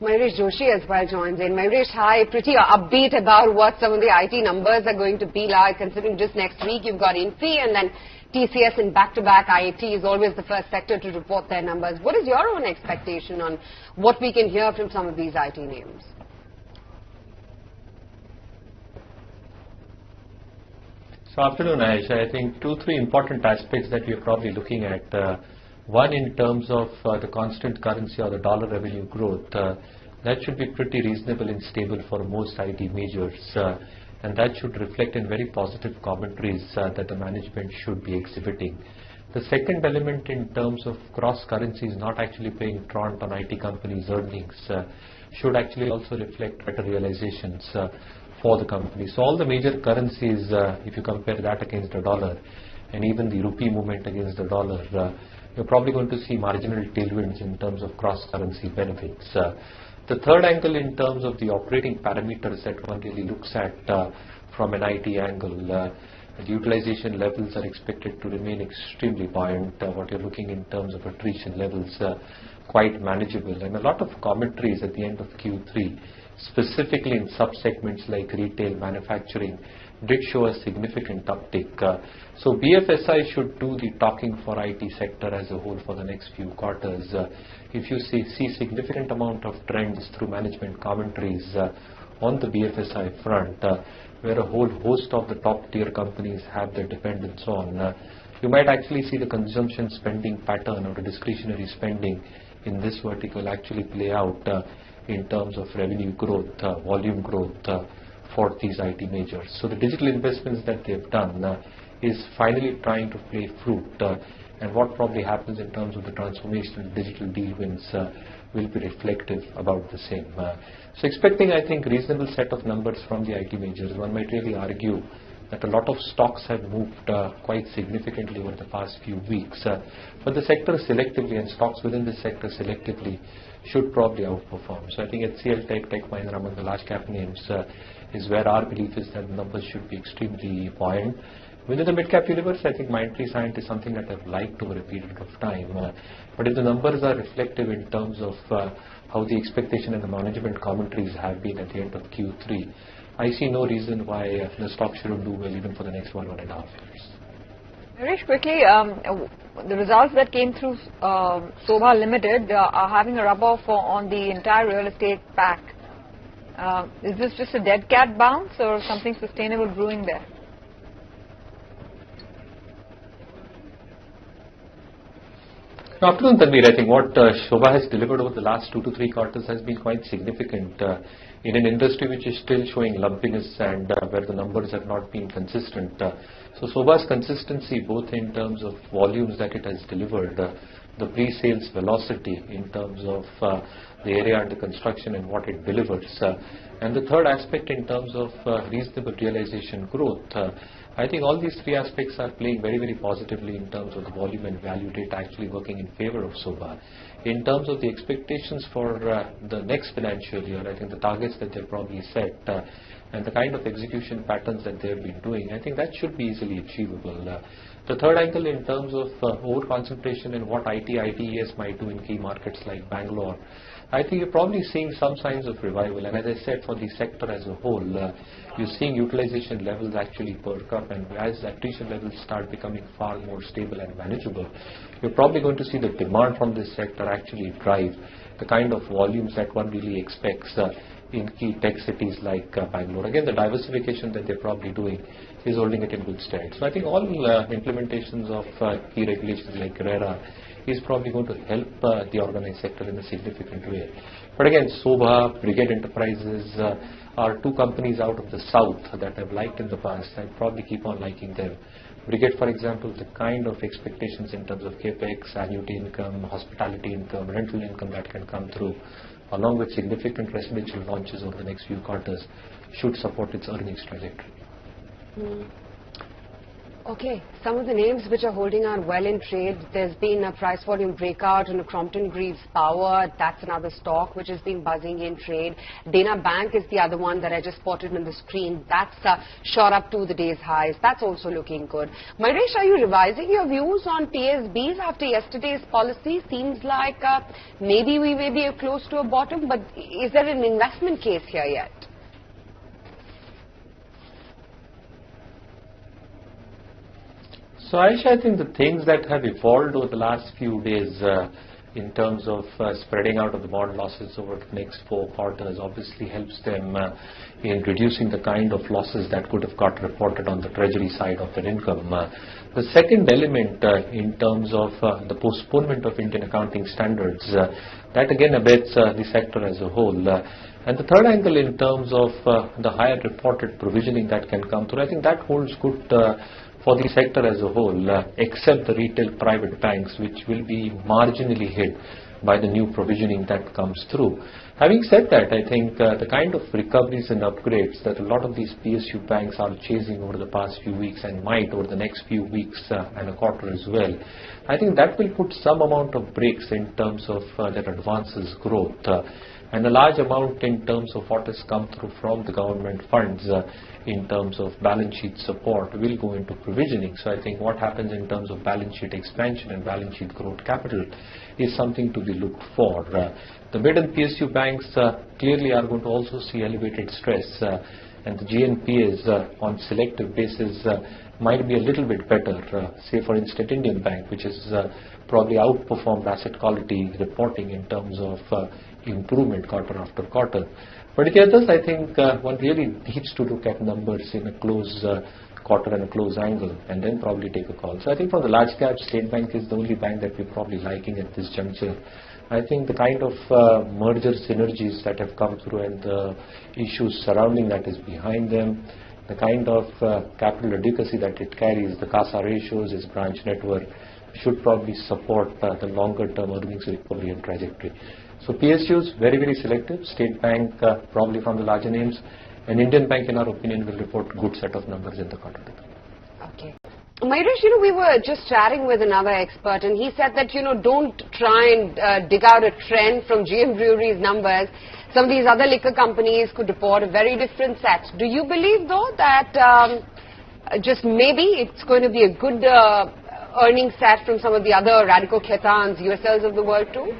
Mayuresh Joshi as well joins in. Mayuresh, hi, pretty upbeat about what some of the IT numbers are going to be like, considering just next week you've got Infy and then TCS in back-to-back. IIT is always the first sector to report their numbers. What is your own expectation on what we can hear from some of these IT names? So afternoon, Ayesha. I think 2-3 important aspects that we are probably looking at. One, in terms of the constant currency or the dollar revenue growth, that should be pretty reasonable and stable for most IT majors, and that should reflect in very positive commentaries that the management should be exhibiting. The second element in terms of cross currencies not actually playing truant on IT companies' earnings should actually also reflect better realizations for the company. So all the major currencies, if you compare that against the dollar and even the rupee movement against the dollar, you're probably going to see marginal tailwinds in terms of cross-currency benefits. The third angle in terms of the operating parameters that one really looks at from an IT angle, the utilization levels are expected to remain extremely buoyant. What you're looking in terms of attrition levels quite manageable, and a lot of commentaries at the end of Q3, specifically in sub-segments like retail, manufacturing, did show a significant uptick. So BFSI should do the talking for IT sector as a whole for the next few quarters. If you see significant amount of trends through management commentaries on the BFSI front, where a whole host of the top tier companies have their dependence on, you might actually see the consumption spending pattern or the discretionary spending in this vertical actually play out in terms of revenue growth, volume growth for these IT majors. So the digital investments that they've done is finally trying to play fruit, and what probably happens in terms of the transformational digital deal wins will be reflective about the same. So expecting, I think, reasonable set of numbers from the IT majors. One might really argue that a lot of stocks have moved quite significantly over the past few weeks, but the sector selectively and stocks within the sector selectively should probably outperform. So I think HCL, Tech Mahindra among the large cap names is where our belief is that the numbers should be extremely buoyant. Within the mid-cap universe, I think Mindtree Science is something that I've liked over a period of time. But if the numbers are reflective in terms of how the expectation and the management commentaries have been at the end of Q3, I see no reason why the stock shouldn't do well even for the next 1.5 years. Mayuresh, quickly, the results that came through Sobha Limited are having a rub-off on the entire real estate pack. Is this just a dead cat bounce or something sustainable brewing there? Afternoon, Tanvir. I think what Sobha has delivered over the last 2 to 3 quarters has been quite significant in an industry which is still showing lumpiness and where the numbers have not been consistent. So Sobha's consistency, both in terms of volumes that it has delivered, the pre-sales velocity in terms of the area under construction and what it delivers, and the third aspect in terms of reasonable realization growth. I think all these 3 aspects are playing very, very positively in terms of the volume and value data actually working in favor of Sobha. In terms of the expectations for the next financial year, I think the targets that they've probably set and the kind of execution patterns that they've been doing, I think that should be easily achievable. The third angle in terms of over-concentration in what ITES might do in key markets like Bangalore, I think you're probably seeing some signs of revival. And as I said, for the sector as a whole, you're seeing utilization levels actually perk up, and as attrition levels start becoming far more stable and manageable, you're probably going to see the demand from this sector actually drive the kind of volumes that one really expects in key tech cities like Bangalore. Again, the diversification that they're probably doing is holding it in good stead. So I think all implementations of key regulations like RERA is probably going to help the organized sector in a significant way. But again, Sobha, Brigade Enterprises are 2 companies out of the south that I've liked in the past. I'd probably keep on liking them. Brigade, for example, the kind of expectations in terms of capex, annuity income, hospitality income, rental income that can come through, along with significant residential launches over the next few quarters, should support its earnings trajectory. Okay, some of the names which are holding out well in trade, there's been a price volume breakout in the Crompton Greaves Power. That's another stock which has been buzzing in trade. Dana Bank is the other one that I just spotted on the screen. That's shot up to the day's highs. That's also looking good. Mayuresh, are you revising your views on PSBs after yesterday's policy? Seems like maybe we may be close to a bottom, but is there an investment case here yet? So Aisha, I think the things that have evolved over the last few days in terms of spreading out of the bond losses over the next 4 quarters obviously helps them in reducing the kind of losses that could have got reported on the treasury side of their income. The second element in terms of the postponement of Indian accounting standards, that again abets the sector as a whole. And the third angle in terms of the higher reported provisioning that can come through, I think that holds good for the sector as a whole, except the retail private banks, which will be marginally hit by the new provisioning that comes through. Having said that, I think the kind of recoveries and upgrades that a lot of these PSU banks are chasing over the past few weeks and might over the next few weeks and a quarter as well, I think that will put some amount of brakes in terms of their advances growth. And a large amount in terms of what has come through from the government funds in terms of balance sheet support will go into provisioning. So I think what happens in terms of balance sheet expansion and balance sheet growth capital is something to be looked for. The mid and PSU banks clearly are going to also see elevated stress, and the GNPAs on selective basis might be a little bit better. Say for instance Indian Bank, which has probably outperformed asset quality reporting in terms of improvement quarter after quarter. But the others, I think one really needs to look at numbers in a close quarter and a close angle and then probably take a call. So I think for the large cap, State Bank is the only bank that we're probably liking at this juncture. I think the kind of merger synergies that have come through and the issues surrounding that is behind them, the kind of capital adequacy that it carries, the CASA ratios, its branch network, should probably support the longer term earnings recovery and trajectory. So PSUs, very, very selective. State Bank, probably from the larger names. And Indian Bank, in our opinion, will report good set of numbers in the quarter. Okay. Mayuresh, we were just chatting with another expert and he said that, don't try and dig out a trend from GM Brewery's numbers. Some of these other liquor companies could report a very different set. Do you believe, though, that just maybe it's going to be a good earnings set from some of the other Radico Khetans, USLs of the world, too?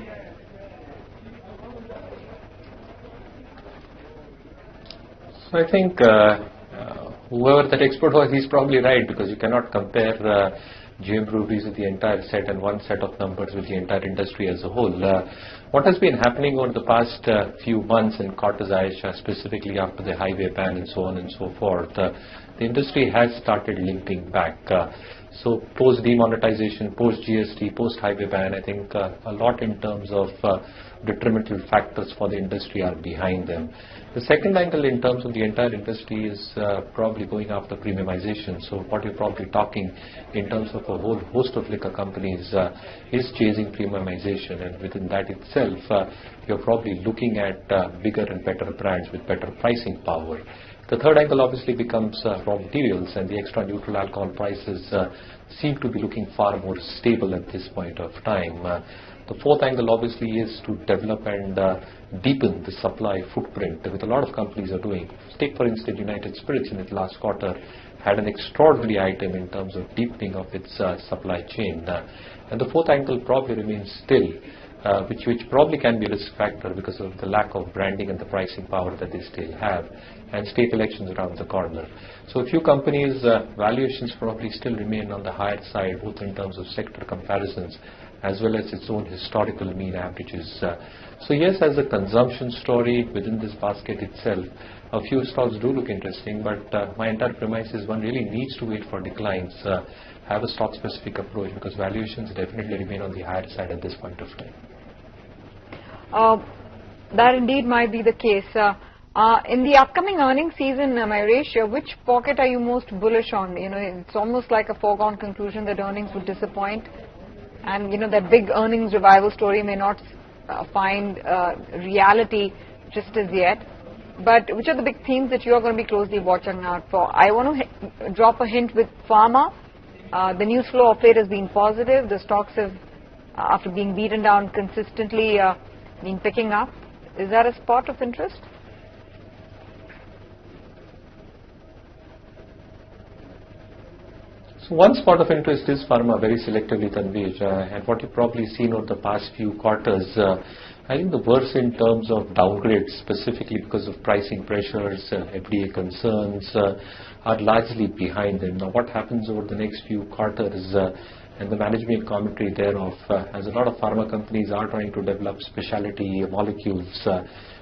So I think whoever that expert was, he's probably right, because you cannot compare GM Breweries with the entire set and one set of numbers with the entire industry as a whole. What has been happening over the past few months in quarters, Aisha, specifically after the highway ban and so on and so forth, the industry has started limping back. So post demonetization, post GST, post highway ban, I think a lot in terms of detrimental factors for the industry are behind them. The second angle in terms of the entire industry is probably going after premiumization. So what you're probably talking in terms of a whole host of liquor companies is chasing premiumization, and within that itself you're probably looking at bigger and better brands with better pricing power. The third angle obviously becomes raw materials, and the extra neutral alcohol prices seem to be looking far more stable at this point of time. The fourth angle obviously is to develop and deepen the supply footprint, which a lot of companies are doing. Take for instance United Spirits in its last quarter had an extraordinary item in terms of deepening of its supply chain. And the fourth angle probably remains still, which probably can be a risk factor because of the lack of branding and the pricing power that they still have, and state elections around the corner. So a few companies' valuations probably still remain on the higher side, both in terms of sector comparisons as well as its own historical mean averages. So yes, as a consumption story within this basket itself, a few stocks do look interesting, but my entire premise is one really needs to wait for declines, have a stock-specific approach, because valuations definitely remain on the higher side at this point of time. That indeed might be the case. In the upcoming earnings season, Mayuresh, which pocket are you most bullish on? It's almost like a foregone conclusion that earnings would disappoint, and that big earnings revival story may not find reality just as yet. But which are the big themes that you are going to be closely watching out for? I want to drop a hint with pharma, The news flow of late has been positive. The stocks have, after being beaten down consistently, been picking up. Is that a spot of interest? So one spot of interest is pharma, very selectively, Tanvir, and what you've probably seen over the past few quarters, I think the worst in terms of downgrades, specifically because of pricing pressures, FDA concerns, are largely behind them. Now, what happens over the next few quarters, and the management commentary thereof, as a lot of pharma companies are trying to develop specialty molecules,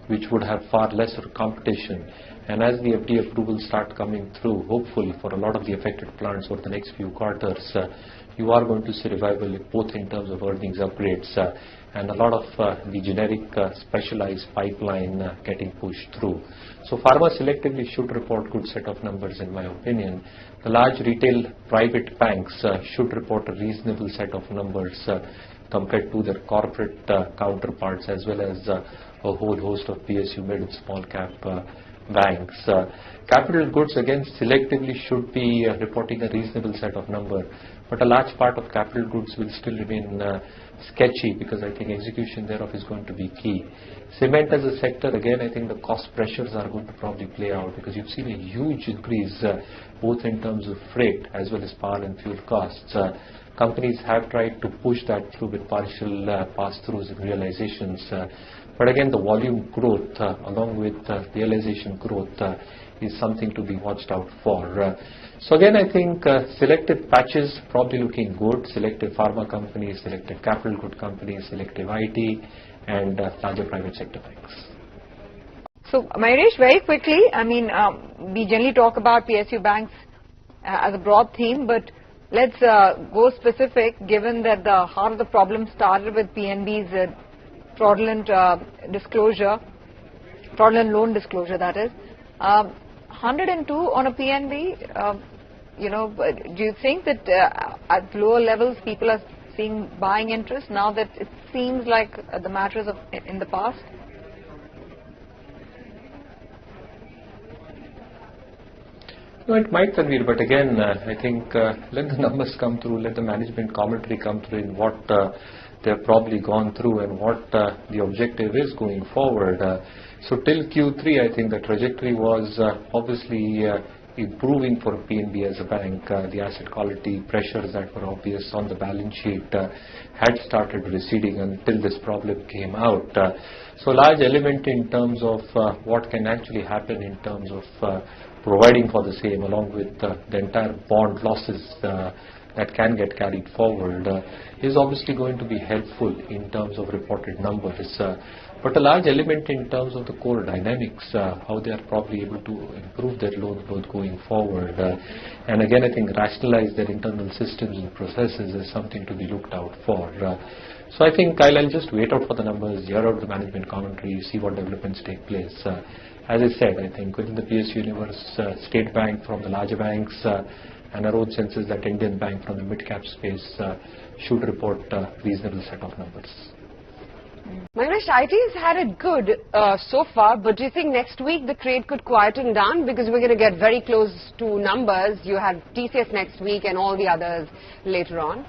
which would have far lesser competition. And as the FDA approvals start coming through, hopefully for a lot of the affected plants over the next few quarters, you are going to see revival both in terms of earnings upgrades and a lot of the generic specialized pipeline getting pushed through. So pharma selectively should report good set of numbers in my opinion. The large retail private banks should report a reasonable set of numbers compared to their corporate counterparts, as well as a whole host of PSU mid and small cap banks. Capital goods again selectively should be reporting a reasonable set of number, but a large part of capital goods will still remain sketchy, because I think execution thereof is going to be key. Cement as a sector, again I think the cost pressures are going to probably play out, because you've seen a huge increase both in terms of freight as well as power and fuel costs. Companies have tried to push that through with partial pass-throughs and realizations. But again, the volume growth along with realization growth is something to be watched out for. So again, I think selective patches probably looking good. Selective pharma companies, selective capital good companies, selective IT, and larger private sector banks. So, Mayuresh, very quickly, I mean, we generally talk about PSU banks as a broad theme, but let's go specific, given that the heart of the problem started with PNB's fraudulent disclosure, fraudulent loan disclosure, that is. 102 on a PNB, do you think that at lower levels people are seeing buying interest now that it seems like the matter is in the past? No, it might, Tanvir, but again, I think let the numbers come through, let the management commentary come through in what they've probably gone through and what the objective is going forward. So till Q3, I think the trajectory was obviously improving for PNB as a bank. The asset quality pressures that were obvious on the balance sheet had started receding until this problem came out. So large element in terms of what can actually happen in terms of providing for the same, along with the entire bond losses that can get carried forward, is obviously going to be helpful in terms of reported numbers. But a large element in terms of the core dynamics, how they are probably able to improve their loan growth going forward. And again, I think rationalize their internal systems and processes is something to be looked out for. So I think I'll just wait out for the numbers, hear out the management commentary, see what developments take place. As I said, I think within the PSU universe, State Bank from the larger banks, and our own sense is that Indian Bank from the mid-cap space should report a reasonable set of numbers. Mayuresh, IT has had it good so far, but do you think next week the trade could quieten down, because we're going to get very close to numbers? You have TCS next week and all the others later on.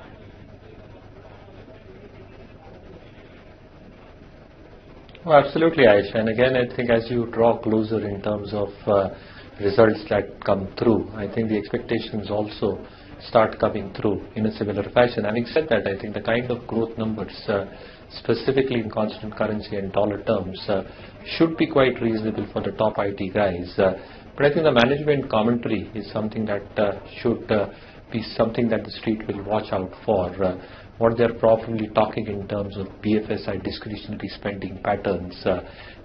Oh, absolutely, Aisha. And again, I think as you draw closer in terms of results that come through, I think the expectations also start coming through in a similar fashion. Having said that, I think the kind of growth numbers, specifically in constant currency and dollar terms, should be quite reasonable for the top IT guys. But I think the management commentary is something that should be something that the street will watch out for. What they're probably talking in terms of BFSI discretionary spending patterns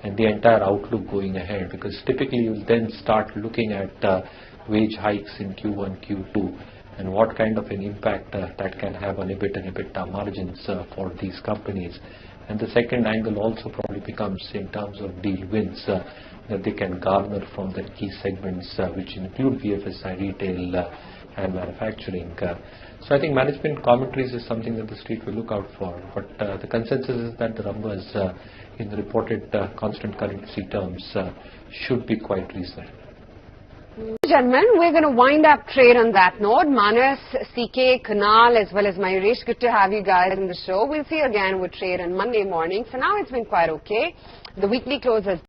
and the entire outlook going ahead, because typically you'll then start looking at wage hikes in Q1, Q2, and what kind of an impact that can have on EBIT and EBITDA margins for these companies. And the second angle also probably becomes in terms of deal wins that they can garner from the key segments, which include BFSI, retail, and manufacturing. So I think management commentaries is something that the street will look out for. But the consensus is that the numbers in the reported constant currency terms should be quite reasonable. Gentlemen, we're going to wind up trade on that note. Manas, CK, Kunal, as well as Mayuresh, good to have you guys in the show. We'll see you again with trade on Monday morning. For now, it's been quite okay. The weekly close has